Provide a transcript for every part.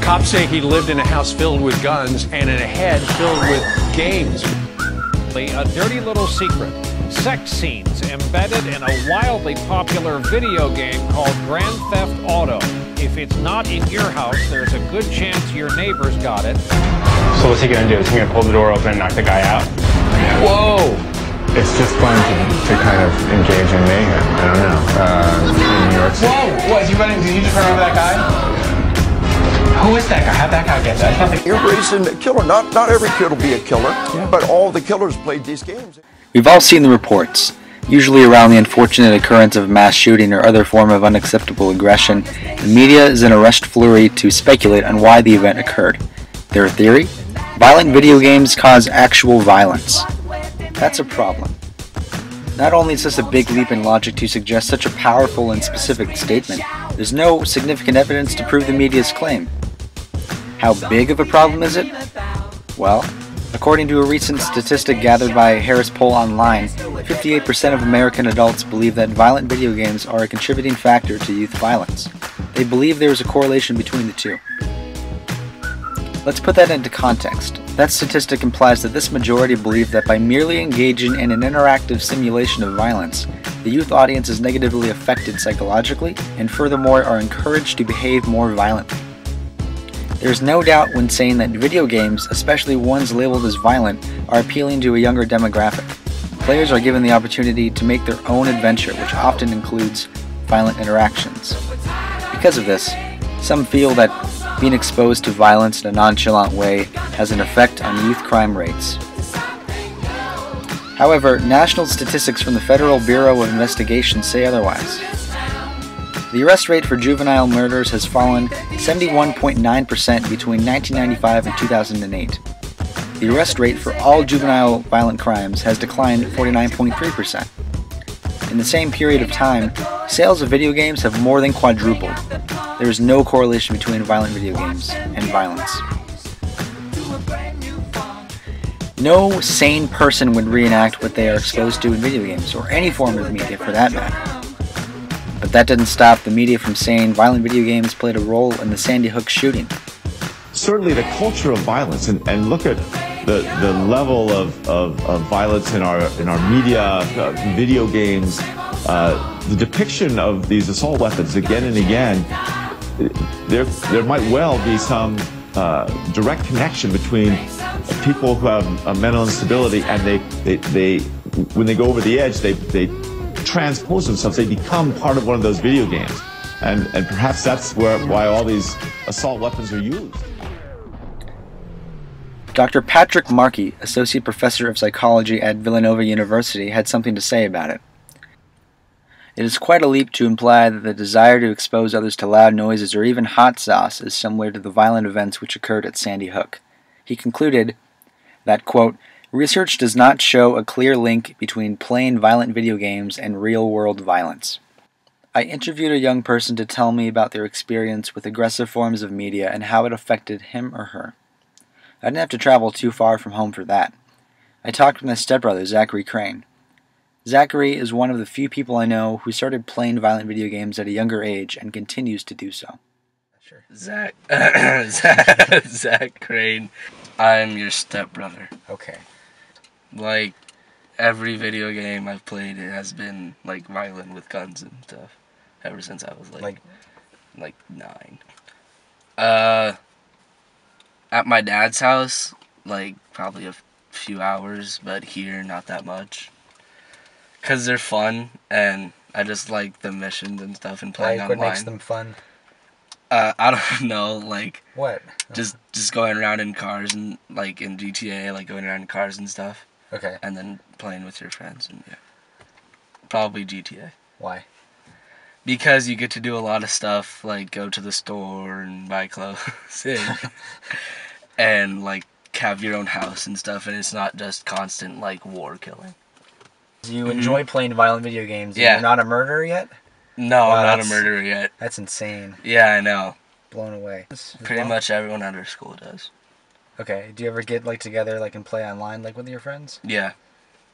Cops say he lived in a house filled with guns and in a head filled with games. A dirty little secret. Sex scenes embedded in a wildly popular video game called Grand Theft Auto. If it's not in your house, there's a good chance your neighbor's got it. So what's he gonna do? Is he gonna pull the door open and knock the guy out? Whoa! It's just fun to kind of engage in mayhem. I don't know. In New York City. Whoa! What, did you just run over that guy? Who is that guy? How'd that guy get that? Everybody's a killer. Not every kid will be a killer, but all the killers played these games. We've all seen the reports, usually around the unfortunate occurrence of mass shooting or other form of unacceptable aggression. The media is in a rushed flurry to speculate on why the event occurred. Their theory? Violent video games cause actual violence. That's a problem. Not only is this a big leap in logic to suggest such a powerful and specific statement, there's no significant evidence to prove the media's claim. How big of a problem is it? Well, according to a recent statistic gathered by Harris Poll Online, 58% of American adults believe that violent video games are a contributing factor to youth violence. They believe there is a correlation between the two. Let's put that into context. That statistic implies that this majority believe that by merely engaging in an interactive simulation of violence, the youth audience is negatively affected psychologically and furthermore are encouraged to behave more violently. There's no doubt when saying that video games, especially ones labeled as violent, are appealing to a younger demographic. Players are given the opportunity to make their own adventure, which often includes violent interactions. Because of this, some feel that being exposed to violence in a nonchalant way has an effect on youth crime rates. However, national statistics from the Federal Bureau of Investigation say otherwise. The arrest rate for juvenile murders has fallen 71.9% between 1995 and 2008. The arrest rate for all juvenile violent crimes has declined 49.3%. In the same period of time, sales of video games have more than quadrupled. There is no correlation between violent video games and violence. No sane person would reenact what they are exposed to in video games, or any form of media for that matter. But that didn't stop the media from saying violent video games played a role in the Sandy Hook shooting. Certainly the culture of violence, and look at the level of violence in our media, video games, the depiction of these assault weapons again and again. There might well be some direct connection between people who have a mental instability and they when they go over the edge, they transpose themselves. They become part of one of those video games, and perhaps that's why all these assault weapons are used. Dr. Patrick Markey, Associate Professor of Psychology at Villanova University, had something to say about it. It is quite a leap to imply that the desire to expose others to loud noises or even hot sauce is similar to the violent events which occurred at Sandy Hook. He concluded that, quote, research does not show a clear link between playing violent video games and real-world violence. I interviewed a young person to tell me about their experience with aggressive forms of media and how it affected him or her. I didn't have to travel too far from home for that. I talked with my stepbrother, Zachary Crane. Zachary is one of the few people I know who started playing violent video games at a younger age and continues to do so. Sure. Zach Crane, I'm your stepbrother. Okay. Like, every video game I've played, it has been, like, violent with guns and stuff. Ever since I was, like 9. At my dad's house, like, probably a few hours, but here, not that much. Because they're fun, and I just like the missions and stuff and playing online. What makes them fun? I don't know, like... What? Just going around in cars and, like, in GTA, like, going around in cars and stuff. Okay. And then playing with your friends, and yeah. Probably GTA. Why? Because you get to do a lot of stuff, like go to the store and buy clothes and like have your own house and stuff, and it's not just constant like war killing. You enjoy playing violent video games, and yeah. You're not a murderer yet? No, wow, I'm not a murderer yet. That's insane. Yeah, I know. Blown away. Pretty much everyone at our school does. Okay, do you ever get like together like and play online like with your friends? Yeah,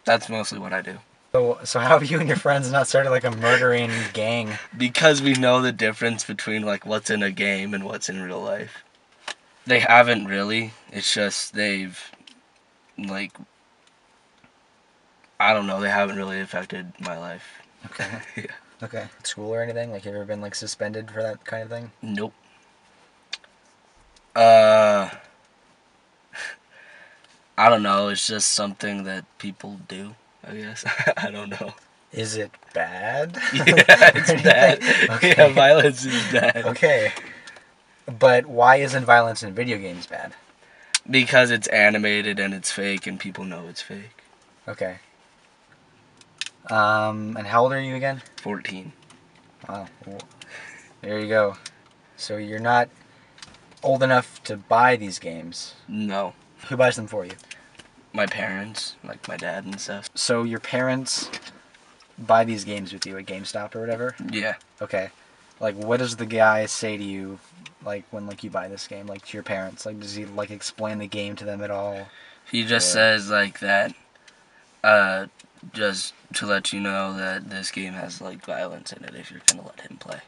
that's mostly what I do. So how have you and your friends not started like a murdering gang? Because we know the difference between like what's in a game and what's in real life. They haven't really. It's just they've, like, I don't know, they haven't really affected my life. Okay. Yeah. Okay. School or anything? Like, you ever been, like, suspended for that kind of thing? Nope. I don't know, it's just something that people do, I guess. I don't know. Is it bad? Yeah, it's bad. Okay. Yeah, violence is bad. Okay. But why isn't violence in video games bad? Because it's animated and it's fake and people know it's fake. Okay. And how old are you again? 14. Wow. There you go. So you're not old enough to buy these games. No. Who buys them for you? My parents, like my dad and stuff. So your parents buy these games with you at GameStop or whatever? Yeah. Okay. Like, what does the guy say to you, like, when, like, you buy this game, like, to your parents? Like, does he, like, explain the game to them at all? He just says, like, that, just to let you know that this game has, like, violence in it if you're gonna let him play.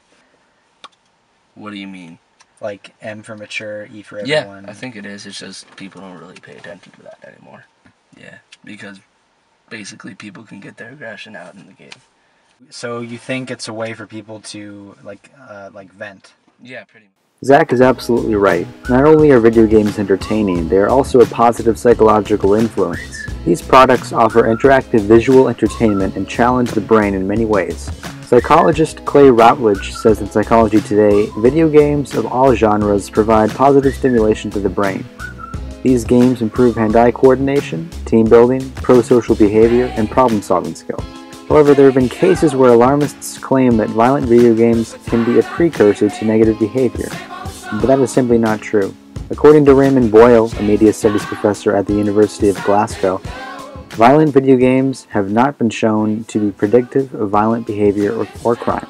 What do you mean? Like, M for mature, E for Yeah, everyone? I think it is. It's just people don't really pay attention to that anymore. Yeah, because basically people can get their aggression out in the game. So you think it's a way for people to, like vent? Yeah, pretty much. Zach is absolutely right. Not only are video games entertaining, they are also a positive psychological influence. These products offer interactive visual entertainment and challenge the brain in many ways. Psychologist Clay Routledge says in Psychology Today, video games of all genres provide positive stimulation to the brain. These games improve hand-eye coordination, team building, pro-social behavior, and problem-solving skills. However, there have been cases where alarmists claim that violent video games can be a precursor to negative behavior, but that is simply not true. According to Raymond Boyle, a media studies professor at the University of Glasgow, violent video games have not been shown to be predictive of violent behavior or crime.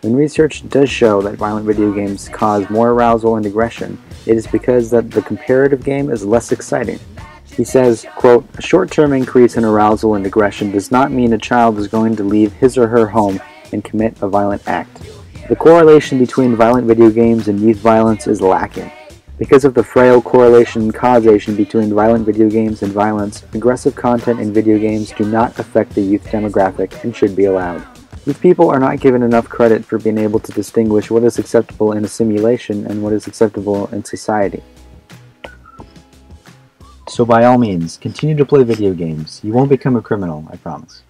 When research does show that violent video games cause more arousal and aggression, it is because that the comparative game is less exciting. He says, quote, "A short-term increase in arousal and aggression does not mean a child is going to leave his or her home and commit a violent act. The correlation between violent video games and youth violence is lacking. Because of the frail correlation and causation between violent video games and violence, aggressive content in video games do not affect the youth demographic and should be allowed. Youth people are not given enough credit for being able to distinguish what is acceptable in a simulation and what is acceptable in society. So by all means, continue to play video games. You won't become a criminal, I promise."